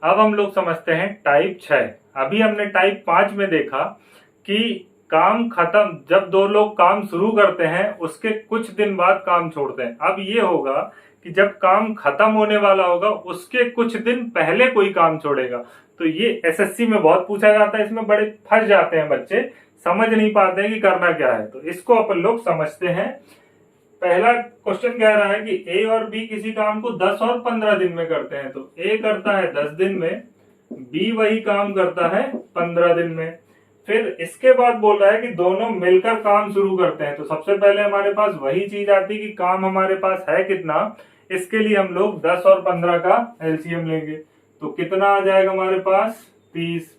अब हम लोग समझते हैं टाइप 6। अभी हमने टाइप 5 में देखा कि काम खत्म, जब दो लोग काम शुरू करते हैं उसके कुछ दिन बाद काम छोड़ते हैं। अब ये होगा कि जब काम खत्म होने वाला होगा उसके कुछ दिन पहले कोई काम छोड़ेगा। तो ये एसएससी में बहुत पूछा जाता है, इसमें बड़े फंस जाते हैं बच्चे, समझ नहीं पाते हैं कि करना क्या है। तो इसको अपन लोग समझते हैं। पहला क्वेश्चन कह रहा है कि ए और बी किसी काम को 10 और 15 दिन में करते हैं। तो ए करता है 10 दिन में, बी वही काम करता है 15 दिन में। फिर इसके बाद बोल रहा है कि दोनों मिलकर काम शुरू करते हैं। तो सबसे पहले हमारे पास वही चीज आती है कि काम हमारे पास है कितना। इसके लिए हम लोग 10 और 15 का एलसीएम लेंगे। तो कितना आ जाएगा हमारे पास 30।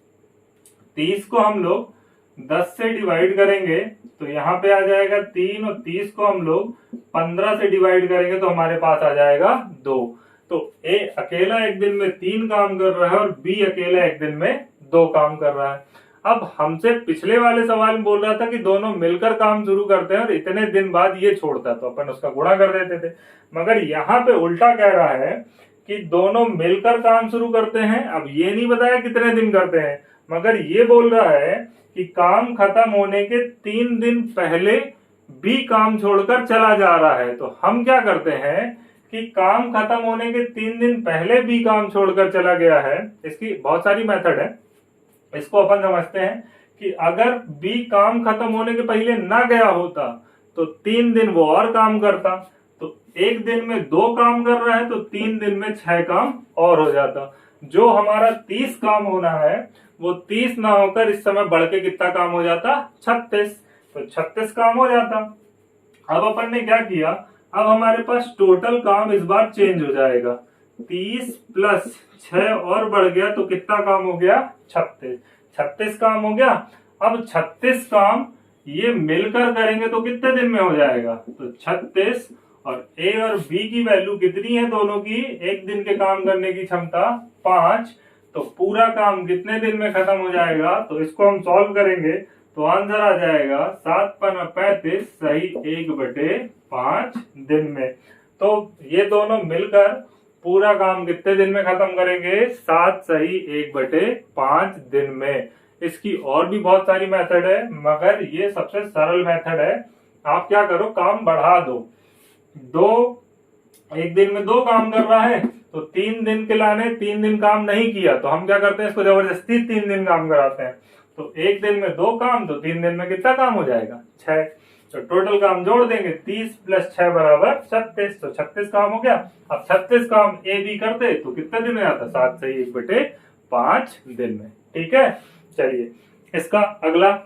30 को हम लोग 10 से डिवाइड करेंगे तो यहाँ पे आ जाएगा 3, और 30 को हम लोग 15 से डिवाइड करेंगे तो हमारे पास आ जाएगा 2। तो ए अकेला एक दिन में 3 काम कर रहा है और बी अकेला एक दिन में 2 काम कर रहा है। अब हमसे पिछले वाले सवाल में बोल रहा था कि दोनों मिलकर काम शुरू करते हैं और इतने दिन बाद ये छोड़ता है, तो अपन उसका गुणा कर देते थे। मगर यहाँ पे उल्टा कह रहा है कि दोनों मिलकर काम शुरू करते हैं। अब ये नहीं बताया कितने दिन करते हैं, मगर ये बोल रहा है कि काम खत्म होने के 3 दिन पहले बी काम छोड़कर चला जा रहा है। तो हम क्या करते हैं कि काम खत्म होने के 3 दिन पहले बी काम छोड़कर चला गया है। इसकी बहुत सारी मेथड है, इसको अपन समझते हैं कि अगर बी काम खत्म होने के पहले ना गया होता तो 3 दिन वो और काम करता। तो एक दिन में 2 काम कर रहा है तो 3 दिन में 6 काम और हो जाता। जो हमारा 30 काम होना है वो 30 ना होकर इस समय बढ़ के कितना काम हो जाता, 36। तो 36 काम हो जाता। अब अपन ने क्या किया, अब हमारे पास टोटल काम इस बार चेंज हो जाएगा। 30 प्लस 6 और बढ़ गया तो कितना काम हो गया, 36। 36 काम हो गया। अब 36 काम ये मिलकर करेंगे तो कितने दिन में हो जाएगा, तो 36। और ए और बी की वैल्यू कितनी है दोनों की, एक दिन के काम करने की क्षमता 5। तो पूरा काम कितने दिन में खत्म हो जाएगा, तो इसको हम सॉल्व करेंगे तो आंसर आ जाएगा 7 पन्ना 35 सही 1/5 दिन में। तो ये दोनों मिलकर पूरा काम कितने दिन में खत्म करेंगे, 7 सही 1/5 दिन में। इसकी और भी बहुत सारी मेथड है मगर ये सबसे सरल मेथड है। आप क्या करो, काम बढ़ा दो, एक दिन में 2 काम कर रहा है तो 3 दिन के लाने 3 दिन काम नहीं किया तो हम क्या करते हैं, इसको जबरदस्ती 3 दिन काम कराते हैं। तो एक दिन में 2 काम तो 3 दिन में कितना काम हो जाएगा, 6। तो टोटल काम जोड़ देंगे, 30 प्लस 6 बराबर 36। तो 36 काम हो गया। अब 36 काम ए बी करते तो कितने दिन में आता, 7 सही 1/5 दिन में। ठीक है, चलिए इसका अगला।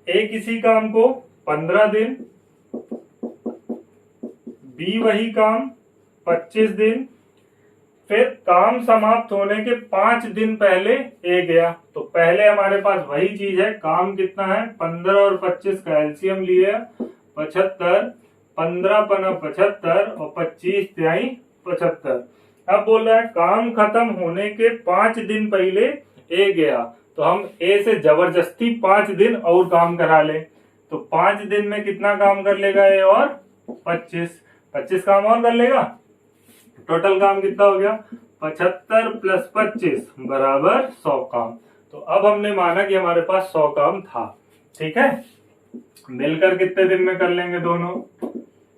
ए किसी काम को 15 दिन, बी वही काम 25 दिन, फिर काम समाप्त होने के 5 दिन पहले ए गया। तो पहले हमारे पास वही चीज है, काम कितना है 15 और 25 का एलसीएम लिए 75। 15 पना 75 और 25 तिहाई 75। अब बोल रहा है काम खत्म होने के 5 दिन पहले ए गया तो हम ए से जबरदस्ती 5 दिन और काम करा ले। तो 5 दिन में कितना काम कर लेगा ए, और 25 काम और कर लेगा। टोटल काम कितना हो गया, 75 प्लस 25 बराबर 100 काम। तो अब हमने माना कि हमारे पास 100 काम था। ठीक है, मिलकर कितने दिन में कर लेंगे दोनों,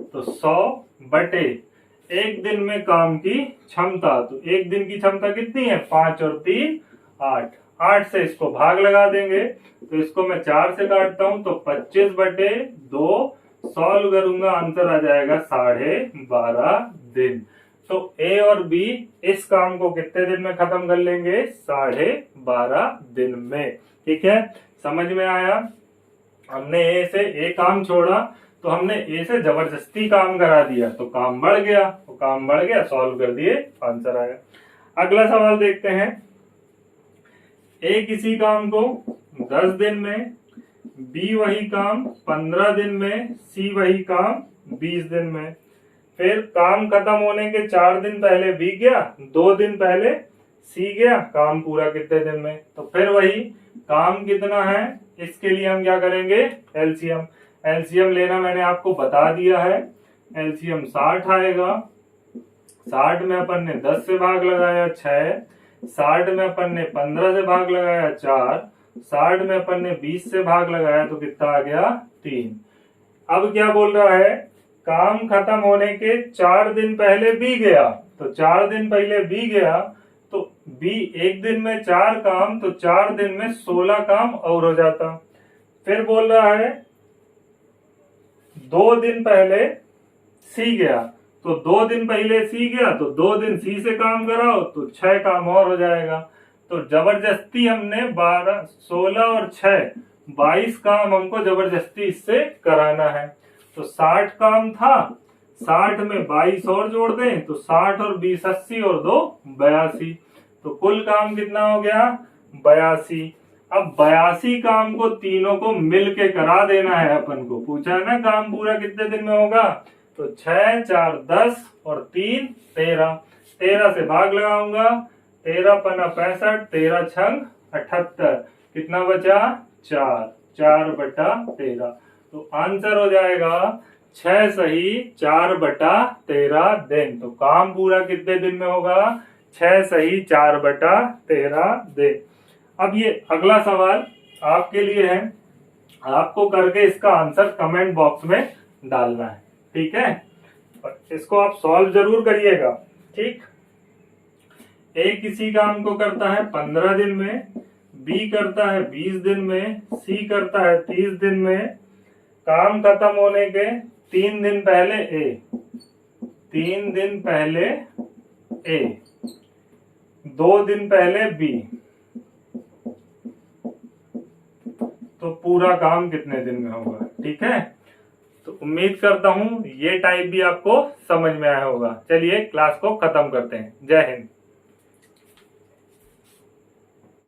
तो 100 बटे एक दिन में काम की क्षमता। तो एक दिन की क्षमता कितनी है, 5 और 3 8। 8 से इसको भाग लगा देंगे तो इसको मैं 4 से काटता हूं तो 25 बटे 2 सॉल्व करूंगा, आंसर आ जाएगा 12.5 दिन। तो ए और बी इस काम को कितने दिन में खत्म कर लेंगे, 12.5 दिन में। ठीक है, समझ में आया। हमने ए से ए काम छोड़ा तो हमने ए से जबरदस्ती काम करा दिया तो काम बढ़ गया, तो काम बढ़ गया, सॉल्व कर दिए, आंसर आया। अगला सवाल देखते हैं। ए किसी काम को 10 दिन में, बी वही काम 15 दिन में, सी वही काम 20 दिन में। फिर काम खत्म होने के 4 दिन पहले बी गया, 2 दिन पहले सी गया, काम पूरा कितने दिन में। तो फिर वही काम कितना है, इसके लिए हम क्या करेंगे, एलसीएम। एलसीएम लेना मैंने आपको बता दिया है। एलसीएम 60 आएगा। 60 में अपन ने 10 से भाग लगाया 6, 60 में अपन ने 15 से भाग लगाया 4, 60 में अपन ने 20 से भाग लगाया तो कितना आ गया 3। अब क्या बोल रहा है, काम खत्म होने के 4 दिन पहले बी गया, तो 4 दिन पहले बी गया तो बी एक दिन में 4 काम, तो 4 दिन में 16 काम और हो जाता। फिर बोल रहा है 2 दिन पहले सी गया, तो 2 दिन पहले सी गया तो 2 दिन सी से काम कराओ तो 6 काम और हो जाएगा। तो जबरदस्ती हमने 12, 16 और 6 22 काम हमको जबरदस्ती इससे कराना है। तो 60 काम था, 60 में 22 और जोड़ दें तो 60 और 20 80 और 2 82, तो कुल काम कितना हो गया 82। अब 82 काम को तीनों को मिल के करा देना है। अपन को पूछा है ना काम पूरा कितने दिन में होगा, तो 6 4 10 और 3 13, 13 से भाग लगाऊंगा, 13 पना 65, 13 छंग 78, कितना बचा 4, 4/13। तो आंसर हो जाएगा 6 सही 4/13 दिन। तो काम पूरा कितने दिन में होगा, 6 सही 4/13 दिन। अब ये अगला सवाल आपके लिए है, आपको करके इसका आंसर कमेंट बॉक्स में डालना है, ठीक है। इसको आप सॉल्व जरूर करिएगा, ठीक। ए किसी काम को करता है 15 दिन में, बी करता है 20 दिन में, सी करता है 30 दिन में। काम खत्म होने के 3 दिन पहले ए, 3 दिन पहले ए, 2 दिन पहले बी, तो पूरा काम कितने दिन में होगा, ठीक है। तो उम्मीद करता हूं ये टाइप भी आपको समझ में आया होगा। चलिए क्लास को खत्म करते हैं। जय हिंद।